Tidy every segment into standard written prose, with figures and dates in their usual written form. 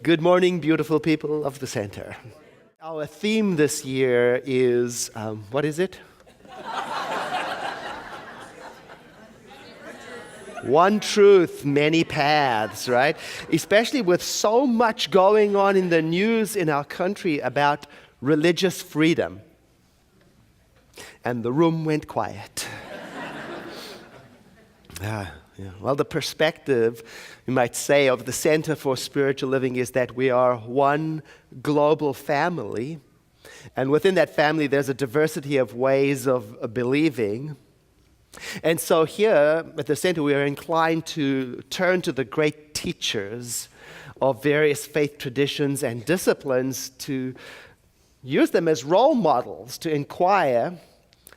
Good morning, beautiful people of the center. Our theme this year is, what is it? One truth, many paths, right? Especially with so much going on in the news in our country about religious freedom. And the room went quiet. Well, the perspective, you might say, of the Center for Spiritual Living is that we are one global family, and within that family there's a diversity of ways of believing. And so here at the Center we are inclined to turn to the great teachers of various faith traditions and disciplines to use them as role models to inquire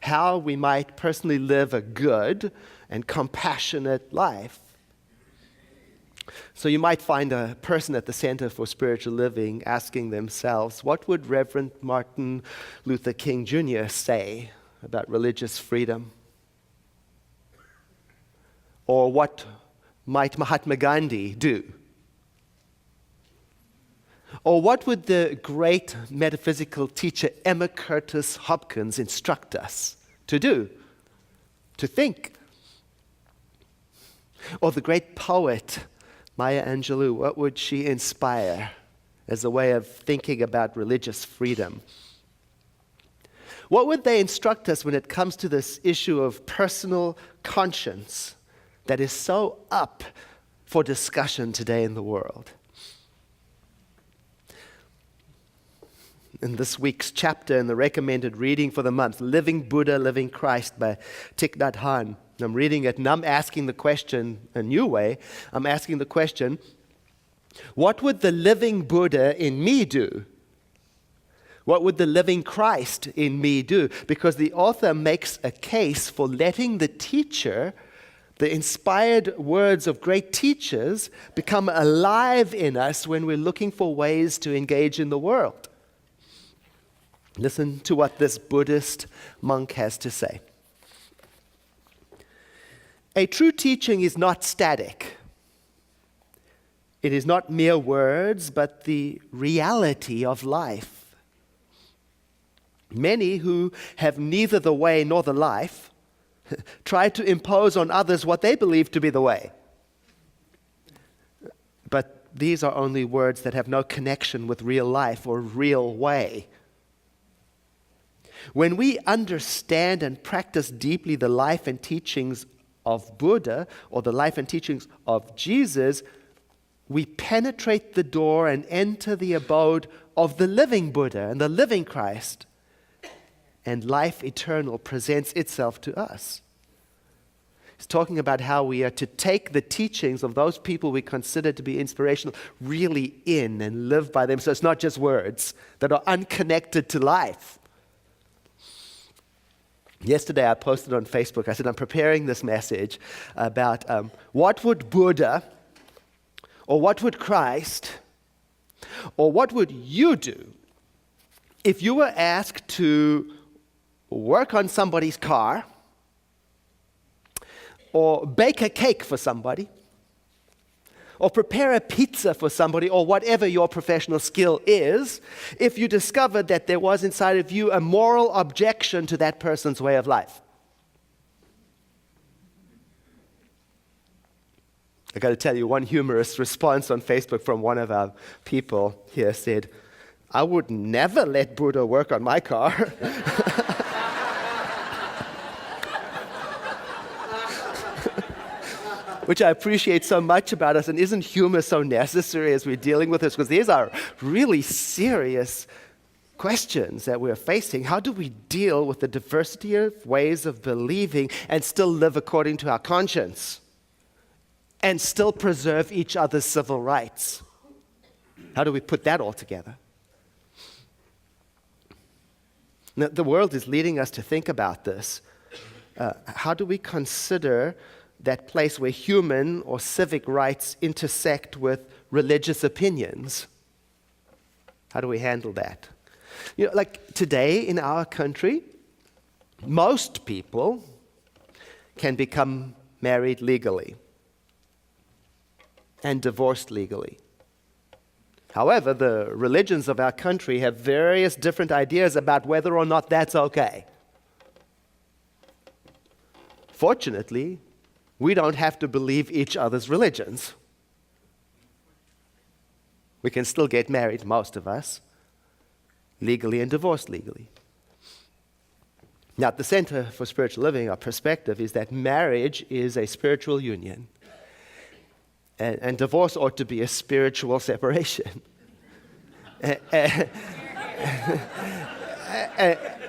how we might personally live a good and compassionate life. So you might find a person at the Center for Spiritual Living asking themselves, what would Reverend Martin Luther King Jr. say about religious freedom? Or what might Mahatma Gandhi do? Or what would the great metaphysical teacher Emma Curtis Hopkins instruct us to do, to think? Or the great poet Maya Angelou, what would she inspire as a way of thinking about religious freedom? What would they instruct us when it comes to this issue of personal conscience that is so up for discussion today in the world? In this week's chapter in the recommended reading for the month, Living Buddha, Living Christ by Thich Nhat Hanh, I'm reading it and I'm asking the question a new way. I'm asking the question, what would the living Buddha in me do? What would the living Christ in me do? Because the author makes a case for letting the teacher, the inspired words of great teachers, become alive in us when we're looking for ways to engage in the world. Listen to what this Buddhist monk has to say. A true teaching is not static. It is not mere words, but the reality of life. Many who have neither the way nor the life try to impose on others what they believe to be the way. But these are only words that have no connection with real life or real way. When we understand and practice deeply the life and teachings of Buddha or the life and teachings of Jesus, we penetrate the door and enter the abode of the living Buddha and the living Christ, and life eternal presents itself to us. He's talking about how we are to take the teachings of those people we consider to be inspirational really in and live by them, so it's not just words that are unconnected to life. Yesterday I posted on Facebook, I said, I'm preparing this message about what would Buddha, or what would Christ, or what would you do if you were asked to work on somebody's car, or bake a cake for somebody, or prepare a pizza for somebody, or whatever your professional skill is, if you discovered that there was inside of you a moral objection to that person's way of life. I got to tell you, one humorous response on Facebook from one of our people here said, I would never let Buddha work on my car. Which I appreciate so much about us, and isn't humor so necessary as we're dealing with this? Because these are really serious questions that we're facing. How do we deal with the diversity of ways of believing and still live according to our conscience and still preserve each other's civil rights? How do we put that all together? Now, the world is leading us to think about this. How do we consider that place where human or civic rights intersect with religious opinions? How do we handle that? You know, like today in our country, most people can become married legally and divorced legally. However, the religions of our country have various different ideas about whether or not that's okay. Fortunately, we don't have to believe each other's religions. We can still get married, most of us, legally and divorced legally. Now, at the Center for Spiritual Living, our perspective is that marriage is a spiritual union, and divorce ought to be a spiritual separation.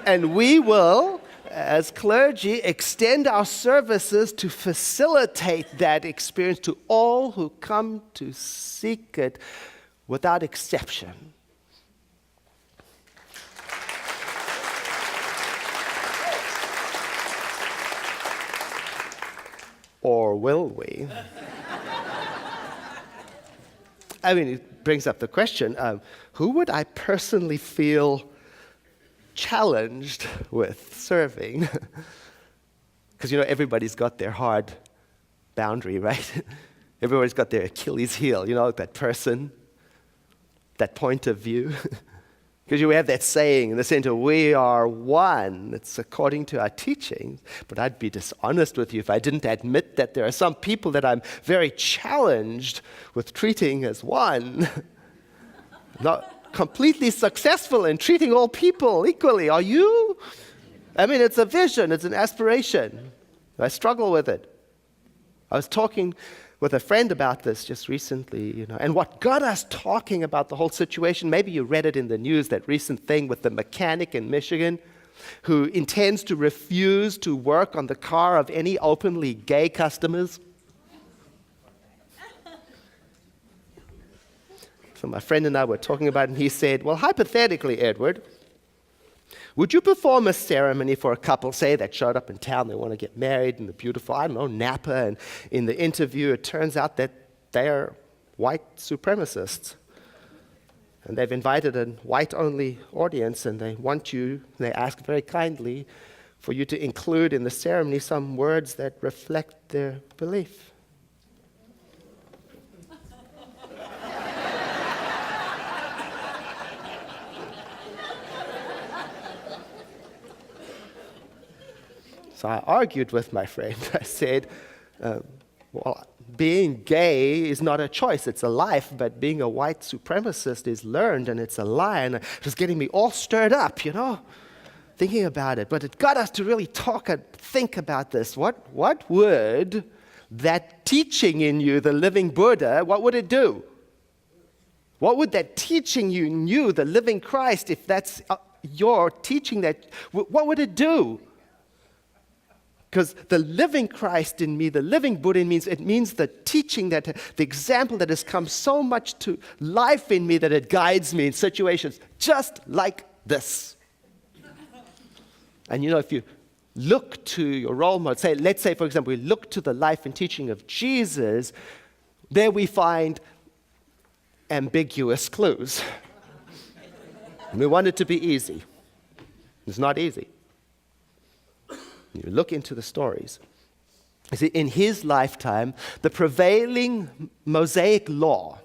And we will, as clergy, extend our services to facilitate that experience to all who come to seek it without exception. Or will we? I mean, it brings up the question, who would I personally feel challenged with serving? Because, everybody's got their hard boundary, right? Everybody's got their Achilles heel, that person, that point of view. Because we have that saying in the center, we are one. It's according to our teachings. But I'd be dishonest with you if I didn't admit that there are some people that I'm very challenged with treating as one. Not completely successful in treating all people equally. Are you? I mean, it's a vision. It's an aspiration. I struggle with it. I was talking with a friend about this just recently, and what got us talking about the whole situation, maybe you read it in the news, that recent thing with the mechanic in Michigan who intends to refuse to work on the car of any openly gay customers. So my friend and I were talking about it, and he said, well, hypothetically, Edward, would you perform a ceremony for a couple, say, that showed up in town, they want to get married in the beautiful, Napa, and in the interview it turns out that they are white supremacists. And they've invited a white-only audience, and they ask very kindly for you to include in the ceremony some words that reflect their belief. So I argued with my friend. I said, well, being gay is not a choice, it's a life, but being a white supremacist is learned, and it's a lie. And it was getting me all stirred up, thinking about it. But it got us to really talk and think about this. What would that teaching in you, the living Buddha, what would it do? What would that teaching in you, the living Christ, if that's your teaching, what would it do? Because the living Christ in me, the living Buddha in me, it means the teaching, the example that has come so much to life in me that it guides me in situations just like this. And if you look to your role model, let's say, for example, we look to the life and teaching of Jesus, there we find ambiguous clues. And we want it to be easy. It's not easy. You look into the stories. You see, in his lifetime, the prevailing Mosaic law,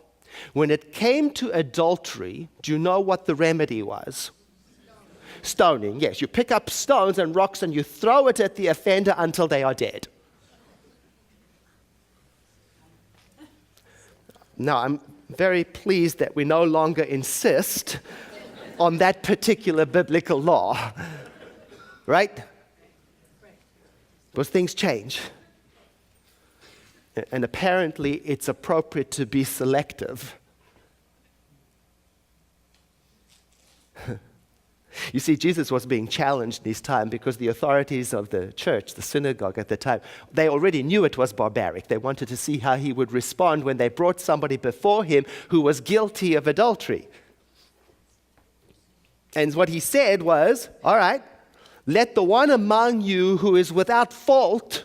when it came to adultery, do you know what the remedy was? Stoning, yes. You pick up stones and rocks and you throw it at the offender until they are dead. Now, I'm very pleased that we no longer insist on that particular biblical law, right? Because things change. And apparently it's appropriate to be selective. You see, Jesus was being challenged this time because the authorities of the church, the synagogue at the time, they already knew it was barbaric. They wanted to see how he would respond when they brought somebody before him who was guilty of adultery. And what he said was, all right, let the one among you who is without fault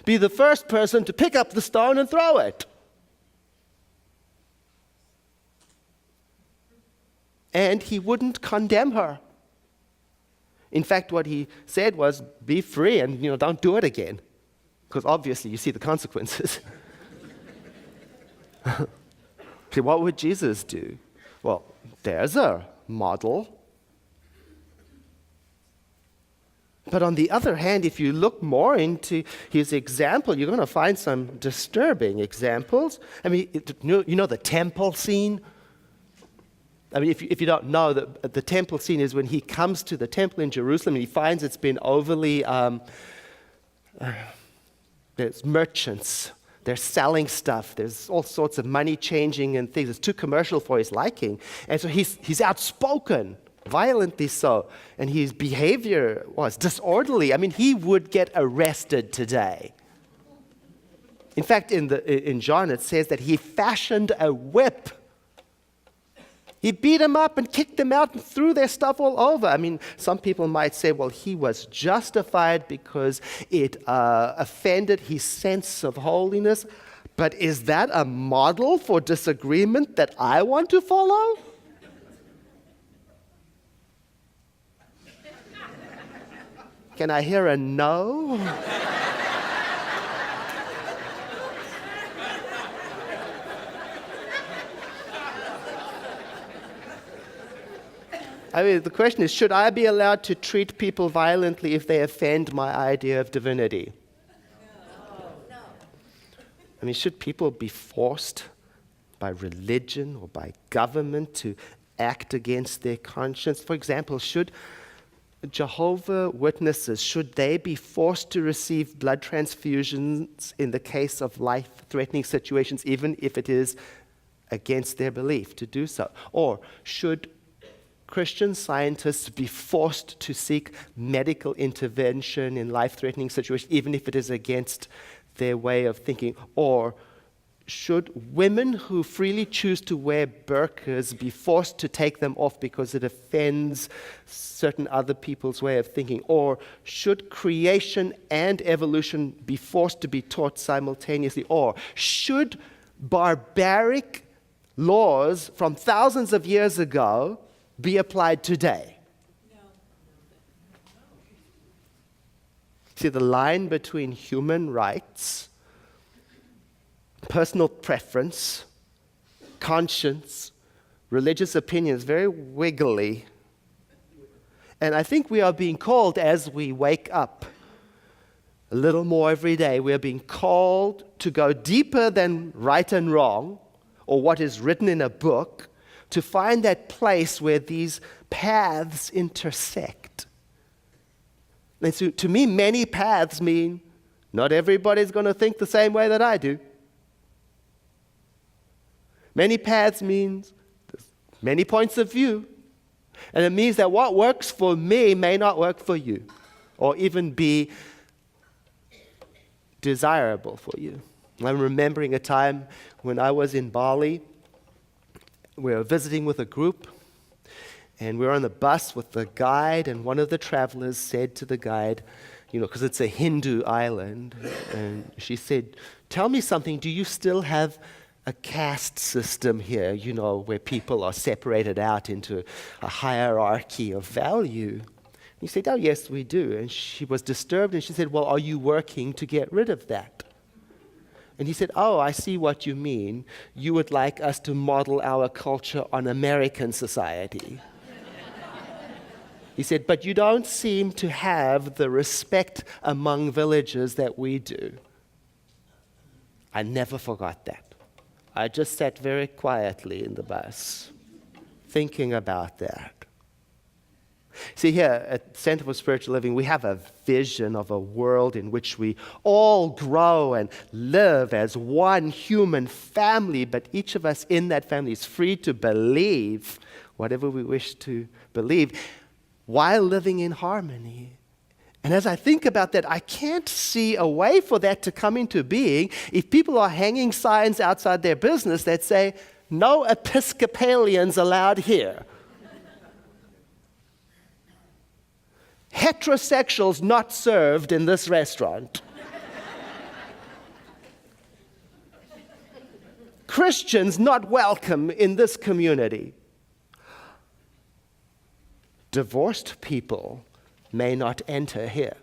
be the first person to pick up the stone and throw it. And he wouldn't condemn her. In fact, what he said was, be free and don't do it again. Because obviously you see the consequences. See, what would Jesus do? Well, there's a model. But on the other hand, if you look more into his example, you're going to find some disturbing examples. I mean, you know the temple scene? I mean, if you don't know, the temple scene is when he comes to the temple in Jerusalem and he finds it's been overly, there's merchants, they're selling stuff, there's all sorts of money changing and things. It's too commercial for his liking. And so he's outspoken, violently so, and his behavior was disorderly. I mean, he would get arrested today. In fact, in John it says that he fashioned a whip. He beat them up and kicked them out and threw their stuff all over. I mean, some people might say, well, he was justified because it offended his sense of holiness. But is that a model for disagreement that I want to follow? Can I hear a no? I mean, the question is, should I be allowed to treat people violently if they offend my idea of divinity? No. I mean, should people be forced by religion or by government to act against their conscience? For example, should Jehovah Witnesses, should they be forced to receive blood transfusions in the case of life-threatening situations, even if it is against their belief to do so? Or should Christian scientists be forced to seek medical intervention in life-threatening situations, even if it is against their way of thinking? Or should women who freely choose to wear burqas be forced to take them off because it offends certain other people's way of thinking? Or should creation and evolution be forced to be taught simultaneously? Or should barbaric laws from thousands of years ago be applied today? No. See, the line between human rights, personal preference, conscience, religious opinion is very wiggly. And I think we are being called, as we wake up a little more every day, we are being called to go deeper than right and wrong or what is written in a book, to find that place where these paths intersect. And so, to me, many paths mean not everybody's going to think the same way that I do. Many paths means many points of view. And it means that what works for me may not work for you, or even be desirable for you. I'm remembering a time when I was in Bali. We were visiting with a group, and we were on the bus with the guide, and one of the travelers said to the guide, because it's a Hindu island, and she said, "Tell me something, do you still have a caste system here, where people are separated out into a hierarchy of value?" He said, "Oh, yes, we do." And she was disturbed, and she said, "Well, are you working to get rid of that?" And he said, "Oh, I see what you mean. You would like us to model our culture on American society." He said, "But you don't seem to have the respect among villagers that we do." I never forgot that. I just sat very quietly in the bus, thinking about that. See, here at Center for Spiritual Living, we have a vision of a world in which we all grow and live as one human family, but each of us in that family is free to believe whatever we wish to believe while living in harmony. And as I think about that, I can't see a way for that to come into being if people are hanging signs outside their business that say, "No Episcopalians allowed here." "Heterosexuals not served in this restaurant." "Christians not welcome in this community." "Divorced people may not enter here."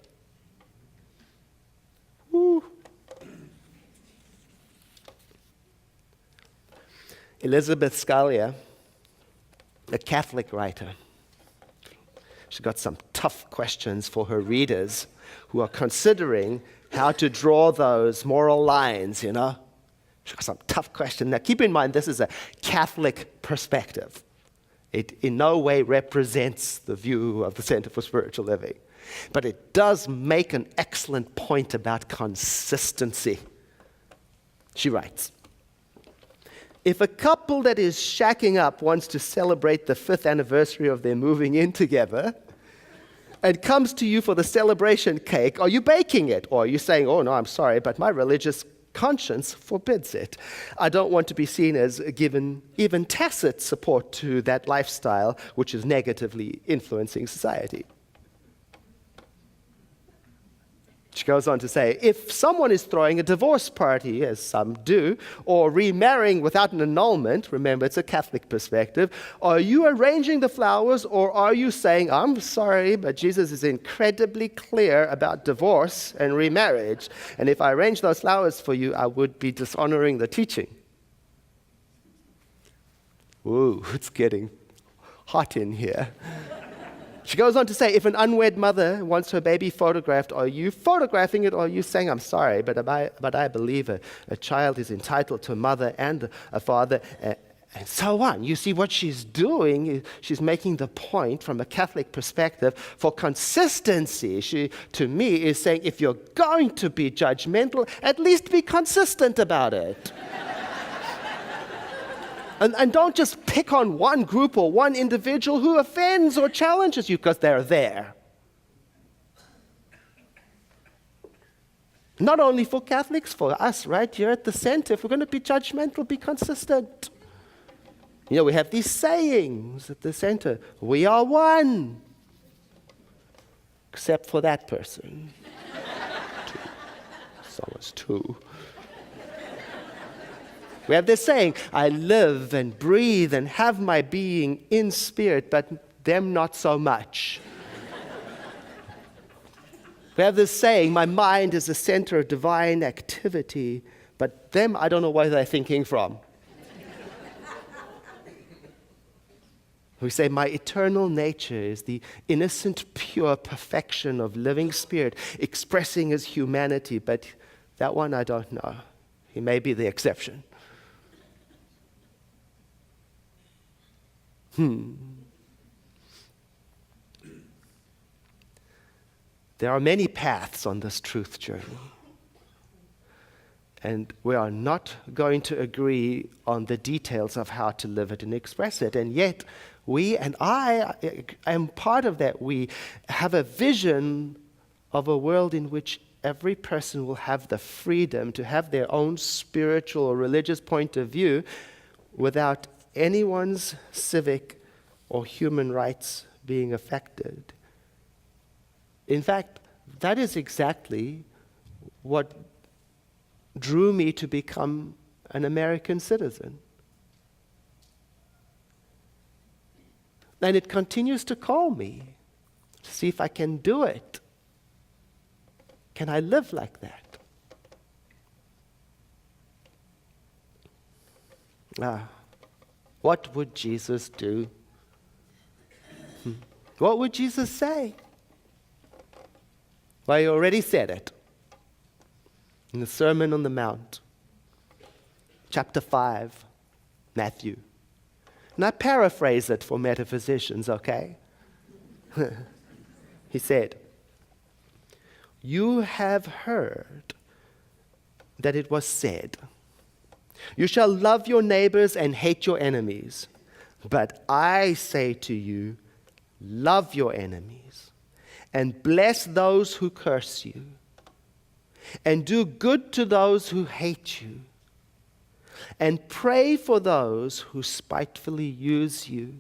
Woo. Elizabeth Scalia a Catholic writer. She got some tough questions for her readers who are considering how to draw those moral lines, She got some tough questions. Now, keep in mind, this is a Catholic perspective. It in no way represents the view of the Center for Spiritual Living. But it does make an excellent point about consistency. She writes, if a couple that is shacking up wants to celebrate the 5th anniversary of their moving in together and comes to you for the celebration cake, are you baking it? Or are you saying, oh no, I'm sorry, but my religious conscience forbids it. I don't want to be seen as given even tacit support to that lifestyle which is negatively influencing society. She goes on to say, if someone is throwing a divorce party, as some do, or remarrying without an annulment, remember it's a Catholic perspective, are you arranging the flowers or are you saying, I'm sorry, but Jesus is incredibly clear about divorce and remarriage, and if I arrange those flowers for you, I would be dishonoring the teaching? Ooh, it's getting hot in here. She goes on to say, if an unwed mother wants her baby photographed, are you photographing it or are you saying, I'm sorry, but I believe a child is entitled to a mother and a father, and so on. You see, what she's doing is she's making the point from a Catholic perspective for consistency. She, to me, is saying, if you're going to be judgmental, at least be consistent about it. And don't just pick on one group or one individual who offends or challenges you because they're there. Not only for Catholics, for us right here at the center. If we're going to be judgmental, be consistent. We have these sayings at the center. We are one. Except for that person. Two. Someone's two. We have this saying, I live and breathe and have my being in spirit, but them not so much. We have this saying, my mind is the center of divine activity, but them I don't know where they're thinking from. We say, my eternal nature is the innocent, pure perfection of living spirit, expressing his humanity, but that one I don't know. He may be the exception. There are many paths on this truth journey. And we are not going to agree on the details of how to live it and express it. And yet, we, and I am part of that, we have a vision of a world in which every person will have the freedom to have their own spiritual or religious point of view without anyone's civic or human rights being affected. In fact, that is exactly what drew me to become an American citizen. And it continues to call me to see if I can do it. Can I live like that? What would Jesus do? What would Jesus say? Well, he already said it in the Sermon on the Mount, chapter 5, Matthew. And I paraphrase it for metaphysicians, okay? He said, you have heard that it was said, you shall love your neighbors and hate your enemies. But I say to you, love your enemies and bless those who curse you and do good to those who hate you and pray for those who spitefully use you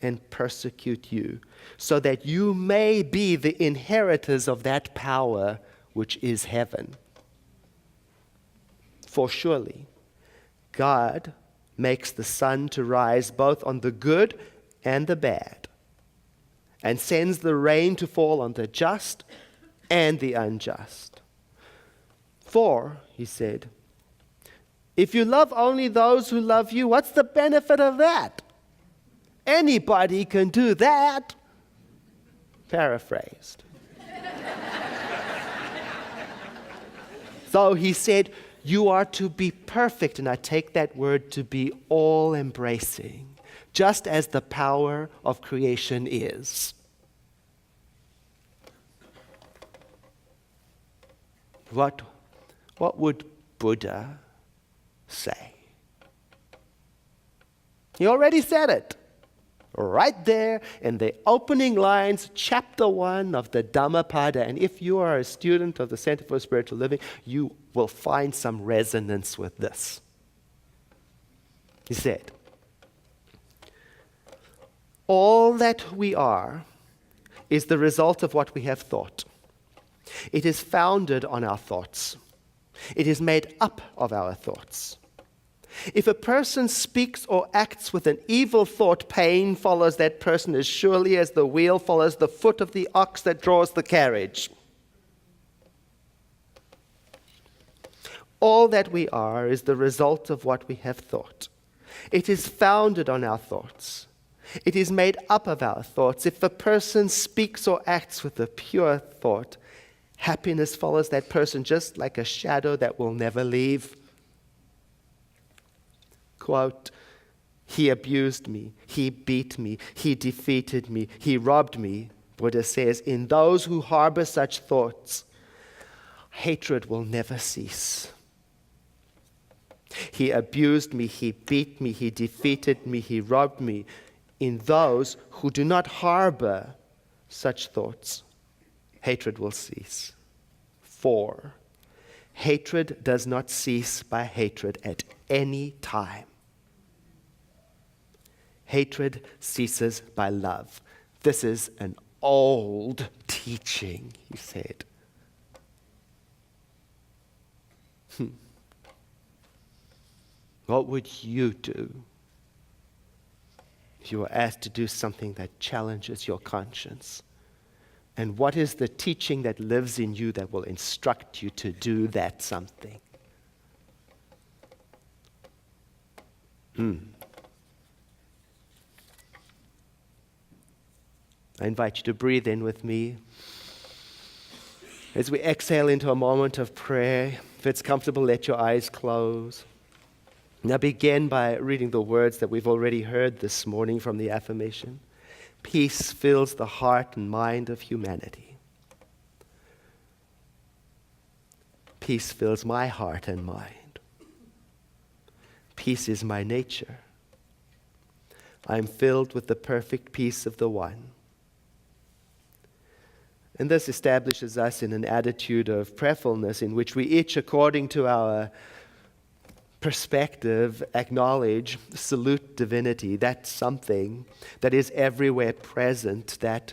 and persecute you, so that you may be the inheritors of that power which is heaven. For surely God makes the sun to rise both on the good and the bad, and sends the rain to fall on the just and the unjust. For, he said, if you love only those who love you, what's the benefit of that? Anybody can do that. Paraphrased. So he said, you are to be perfect, and I take that word to be all-embracing, just as the power of creation is. What would Buddha say? He already said it. Right there in the opening lines, chapter 1 of the Dhammapada. And if you are a student of the Center for Spiritual Living, you will find some resonance with this. He said, all that we are is the result of what we have thought. It is founded on our thoughts. It is made up of our thoughts. If a person speaks or acts with an evil thought, pain follows that person as surely as the wheel follows the foot of the ox that draws the carriage. All that we are is the result of what we have thought. It is founded on our thoughts. It is made up of our thoughts. If a person speaks or acts with a pure thought, happiness follows that person just like a shadow that will never leave. Quote, he abused me, he beat me, he defeated me, he robbed me. Buddha says, in those who harbor such thoughts, hatred will never cease. He abused me, he beat me, he defeated me, he robbed me. In those who do not harbor such thoughts, hatred will cease. 4, hatred does not cease by hatred at any time. Hatred ceases by love. This is an old teaching, he said. What would you do if you were asked to do something that challenges your conscience? And what is the teaching that lives in you that will instruct you to do that something? I invite you to breathe in with me as we exhale into a moment of prayer. If it's comfortable, let your eyes close. Now begin by reading the words that we've already heard this morning from the affirmation. Peace fills the heart and mind of humanity. Peace fills my heart and mind. Peace is my nature. I am filled with the perfect peace of the One. And this establishes us in an attitude of prayerfulness in which we each, according to our perspective, acknowledge, salute divinity, that something that is everywhere present, that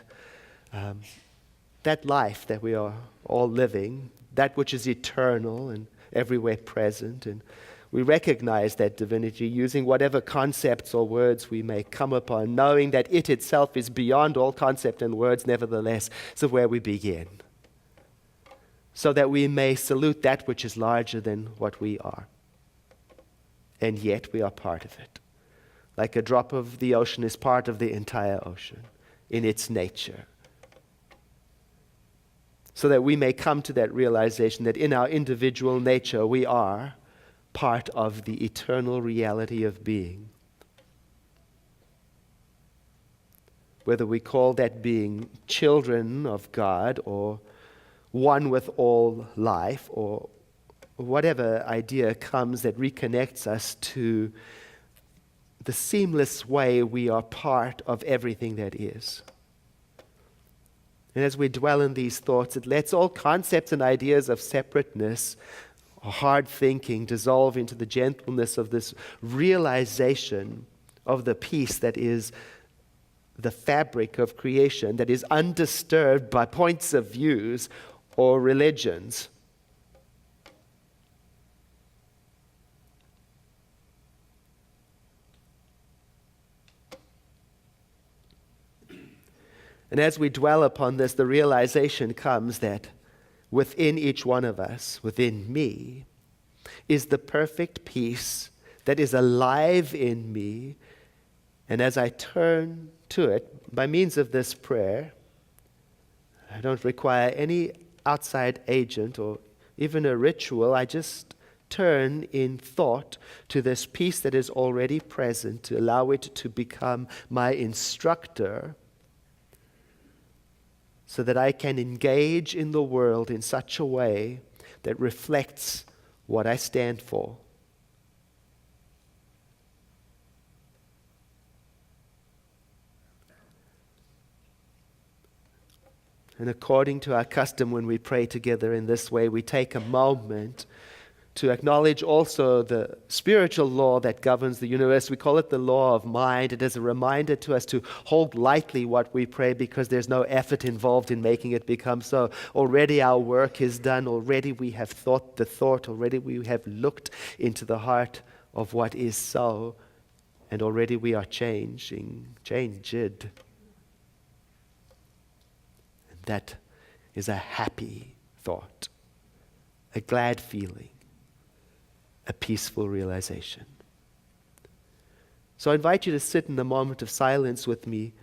life that we are all living, that which is eternal and everywhere present. And we recognize that divinity using whatever concepts or words we may come upon, knowing that it itself is beyond all concept and words, nevertheless. So where we begin, so that we may salute that which is larger than what we are. And yet we are part of it. Like a drop of the ocean is part of the entire ocean in its nature. So that we may come to that realization that in our individual nature we are part of the eternal reality of being. Whether we call that being children of God or one with all life, or whatever idea comes that reconnects us to the seamless way we are part of everything that is. And as we dwell in these thoughts, it lets all concepts and ideas of separateness or hard thinking dissolve into the gentleness of this realization of the peace that is the fabric of creation, that is undisturbed by points of views or religions. And as we dwell upon this, the realization comes that within each one of us, within me, is the perfect peace that is alive in me And as I turn to it, by means of this prayer, I don't require any outside agent or even a ritual. I just turn in thought to this peace that is already present, to allow it to become my instructor, so that I can engage in the world in such a way that reflects what I stand for. And according to our custom, when we pray together in this way, we take a moment to acknowledge also the spiritual law that governs the universe. We call it the law of mind. It is a reminder to us to hold lightly what we pray, because there's no effort involved in making it become so. Already our work is done. Already we have thought the thought. Already we have looked into the heart of what is so. And already we are changed. That is a happy thought, a glad feeling, a peaceful realization. So I invite you to sit in a moment of silence with me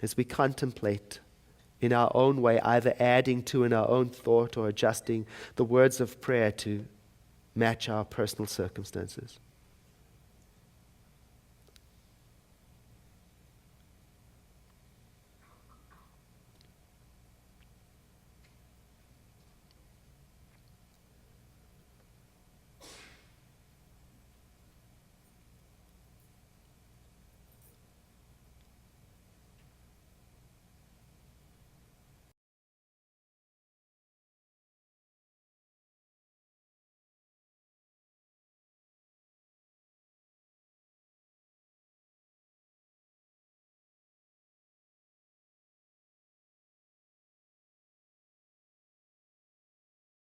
as we contemplate in our own way, either adding to in our own thought or adjusting the words of prayer to match our personal circumstances.